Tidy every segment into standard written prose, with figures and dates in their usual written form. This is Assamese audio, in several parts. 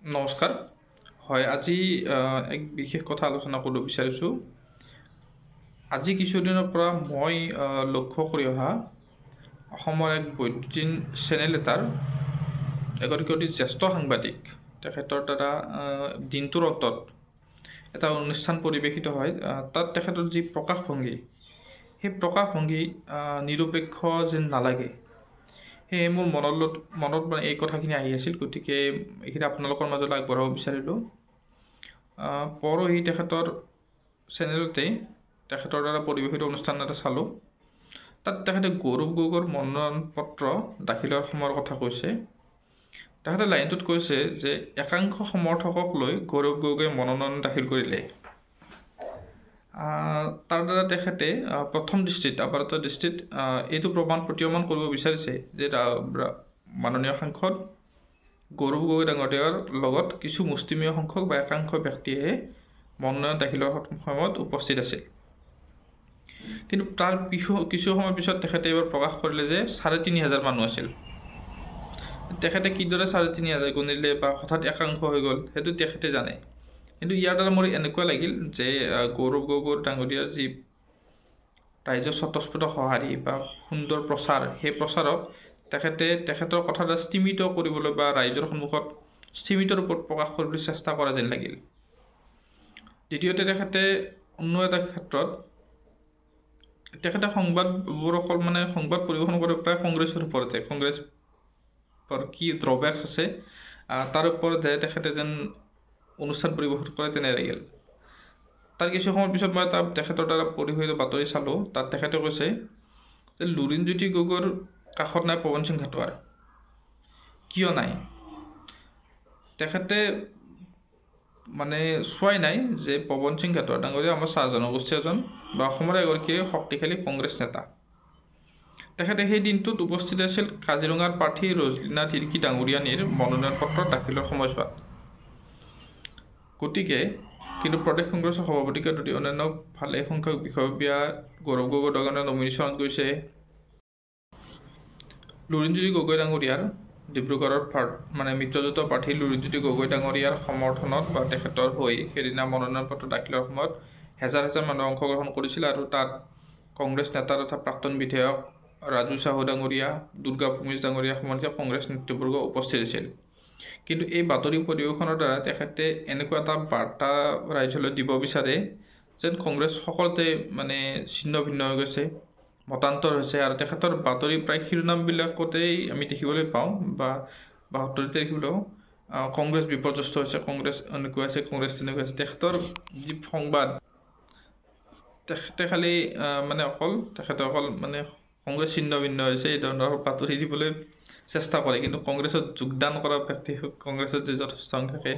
নমস্কাৰ। হয়, আজি এক বিশেষ কথা আলোচনা কৰিব বিচাৰিছোঁ। আজি কিছুদিনৰ পৰা মই লক্ষ্য কৰি অহা অসমৰ এক বৈদ্যুতিন চেনেল এটাৰ এগৰাকী অতি জ্যেষ্ঠ সাংবাদিক তেখেতৰ দ্বাৰা দিনটোৰ অন্তত এটা অনুষ্ঠান পৰিৱেশিত হয়। তাত তেখেতৰ যি প্ৰকাশভংগী, সেই প্ৰকাশভংগী নিৰপেক্ষ যেন নালাগে। সেয়ে মোৰ মনত এই কথাখিনি আহি আছিল, গতিকে এইখিনি আপোনালোকৰ মাজলৈ আগবঢ়াব বিচাৰিলোঁ। পৰহি তেখেতৰ চেনেলতে তেখেতৰ দ্বাৰা পৰিৱেশিত অনুষ্ঠান এটা চালোঁ। তাত তেখেতে গৌৰৱ গগৈৰ মনোনয়ন পত্ৰ দাখিলৰ সময়ৰ কথা কৈছে। তেখেতে লাইনটোত কৈছে যে একাংশ সমৰ্থকক লৈ গৌৰৱ গগৈয়ে মনোনয়ন দাখিল কৰিলে। তাৰ দ্বাৰা তেখেতে প্ৰথম দৃষ্টিত আপাতত দৃষ্টিত এইটো প্ৰতীয়মান কৰিব বিচাৰিছে যে মাননীয় সাংসদ গৌৰৱ গগৈ ডাঙৰীয়াৰ লগত কিছু মুষ্টিমেয় সংখ্যক বা একাংশ ব্যক্তিয়ে মনোনয়ন দাখিলৰ সময়ত উপস্থিত আছিল। কিন্তু তাৰ কিছু সময় পিছত তেখেতে এইবাৰ প্ৰকাশ কৰিলে যে ৩৫০০ মানুহ আছিল। তেখেতে কিদৰে ৩৫০০ গণিলে বা হঠাৎ একাংশ হৈ গ'ল সেইটো তেখেতে জানে। কিন্তু ইয়াৰ দ্বাৰা মোৰ এনেকুৱা লাগিল যে গৌৰৱ গগৈ ডাঙৰীয়াৰ যি ৰাইজৰ স্বতঃস্ফূৰ্ত সঁহাৰি বা সুন্দৰ প্ৰচাৰ, সেই প্ৰচাৰক তেখেতৰ কথা এটা স্তিমিত কৰিবলৈ বা ৰাইজৰ সন্মুখত স্তিমিত ৰূপত প্ৰকাশ কৰিবলৈ চেষ্টা কৰা যেন লাগিল। দ্বিতীয়তে তেখেতে অন্য এটা ক্ষেত্ৰত তেখেতে সংবাদ পৰিৱেশন কৰে প্ৰায় কংগ্ৰেছৰ ওপৰতে, কংগ্ৰেছৰ কি ড্ৰবেকছ আছে তাৰ ওপৰতে তেখেতে যেন অনুষ্ঠান পৰিৱেশন কৰে তেনে লাগিল। তাৰ কিছু সময়ৰ পিছত মই তেখেতৰ দ্বাৰা পৰিৱেশিত বাতৰি চালোঁ। তাত তেখেতে কৈছে যে লুৰিণজ্যোতি গগৈৰ কাষত নাই পৱন সিং ঘাটোৱাৰ। কিয় নাই? তেখেতে চোৱাই নাই যে পৱন সিং ঘাটোৱাৰ ডাঙৰীয়া আমাৰ চাহ জনগোষ্ঠী এজন বা অসমৰ এগৰাকী শক্তিশালী কংগ্ৰেছ নেতা। তেখেতে সেই দিনটোত উপস্থিত আছিল কাজিৰঙাৰ প্ৰাৰ্থী ৰজলিনা তিৰ্কী ডাঙৰীয়ানীৰ মনোনয়ন পত্ৰ দাখিলৰ সময়ছোৱাত। গতিকে কিন্তু প্ৰদেশ কংগ্ৰেছৰ সভাপতিকে ধৰি অন্যান্য ভালেসংখ্যক বিষয়ববীয়া গৌৰৱ গগৈ ডাঙৰীয়াৰ নমিনেশ্যনত গৈছে। লুৰিণজ্যোতি গগৈ ডাঙৰীয়াৰ ডিব্ৰুগড়ৰ মিত্ৰজোঁটৰ প্ৰাৰ্থী লুৰিণজ্যোতি গগৈ ডাঙৰীয়াৰ সমৰ্থনত বা তেখেতৰ হৈ সেইদিনা মনোনয়ন পত্ৰ দাখিলৰ সময়ত হেজাৰ হেজাৰ মানুহে অংশগ্ৰহণ কৰিছিল। আৰু তাত কংগ্ৰেছ নেতা তথা প্ৰাক্তন বিধায়ক ৰাজু চাহু ডাঙৰীয়া, দুৰ্গা ভূমিজ ডাঙৰীয়া সম্বন্ধীয় কংগ্ৰেছ নেতৃবৰ্গ উপস্থিত আছিল। কিন্তু এই বাতৰি পৰিৱেশনৰ দ্বাৰা তেখেতে এনেকুৱা এটা বাৰ্তা ৰাইজলৈ দিব বিচাৰে যেন কংগ্ৰেছ সকলোতে ছিন্ন ভিন্ন হৈ গৈছে, মতান্তৰ হৈছে। আৰু তেখেতৰ বাতৰি প্ৰায় শিৰোনামবিলাকতেই আমি দেখিবলৈ পাওঁ বা ৭২তে দেখিবলৈ পাওঁ কংগ্ৰেছ বিপৰ্যস্ত হৈছে, কংগ্ৰেছ এনেকুৱা হৈছে, কংগ্ৰেছ তেনেকুৱা হৈছে। তেখেতৰ যি সংবাদ তেখেতে খালি অকল কংগ্ৰেছ ছিন্ন ভিন্ন হৈছে এই ধৰণৰ বাতৰি দিবলৈ চেষ্টা কৰে। কিন্তু কংগ্ৰেছত যোগদান কৰা ব্যক্তি কংগ্ৰেছত যে যথেষ্ট থাকে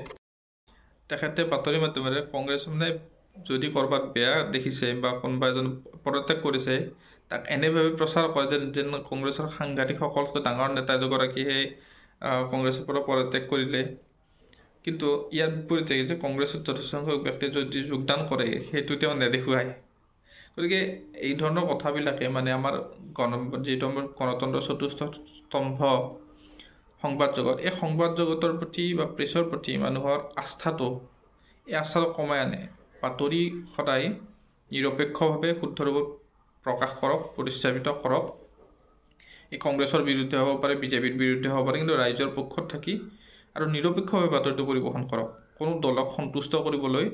তেখেতে বাতৰি মাধ্যমেৰে কংগ্ৰেছ যদি ক'ৰবাত বেয়া দেখিছে বা কোনোবা এজন পদত্যাগ কৰিছে তাক এনেভাৱে প্ৰচাৰ কৰে যেন কংগ্ৰেছৰ সাংঘাতিক সকলোতকৈ ডাঙৰ নেতা এগৰাকীয়ে কংগ্ৰেছৰ পৰা পদত্যাগ কৰিলে। কিন্তু ইয়াৰ বিপৰীতে যে কংগ্ৰেছত যথেষ্ট সংখ্যক ব্যক্তিয়ে যদি যোগদান কৰে সেইটো তেওঁ নেদেখুৱায়। গতিকে এই ধৰণৰ কথাবিলাকে আমাৰ যিটো আমাৰ গণতন্ত্ৰৰ চতুৰ্থ স্তম্ভ সংবাদ জগত, এই সংবাদ জগতৰ প্ৰতি বা প্ৰেছৰ প্ৰতি মানুহৰ আস্থাটো কমাই আনে। বাতৰি সদায় নিৰপেক্ষভাৱে শুদ্ধ ৰূপত প্ৰকাশ কৰক, প্ৰতিস্থাপিত কৰক। এই কংগ্ৰেছৰ বিৰুদ্ধে হ'ব পাৰে, বিজেপিৰ বিৰুদ্ধে হ'ব পাৰে, কিন্তু ৰাইজৰ পক্ষত থাকি আৰু নিৰপেক্ষভাৱে বাতৰিটো পৰিৱেশন কৰক। কোনো দলক সন্তুষ্ট কৰিবলৈ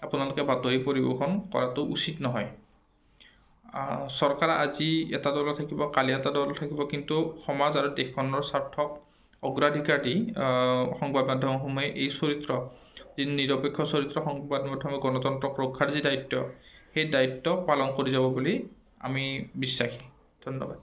আপোনালোকে বাতৰি পৰিৱেশন কৰাটো উচিত নহয়। চৰকাৰ আজি এটা দল থাকিব, কালি এটা দল থাকিব, কিন্তু সমাজ আৰু দেশখনৰ স্বাৰ্থক অগ্ৰাধিকাৰ দি সংবাদ মাধ্যমসমূহে এই চৰিত্ৰ, যি নিৰপেক্ষ চৰিত্ৰ সংবাদ মাধ্যমে গণতন্ত্ৰক ৰক্ষাৰ যি দায়িত্ব, সেই দায়িত্ব পালন কৰি যাব বুলি আমি বিশ্বাসী। ধন্যবাদ।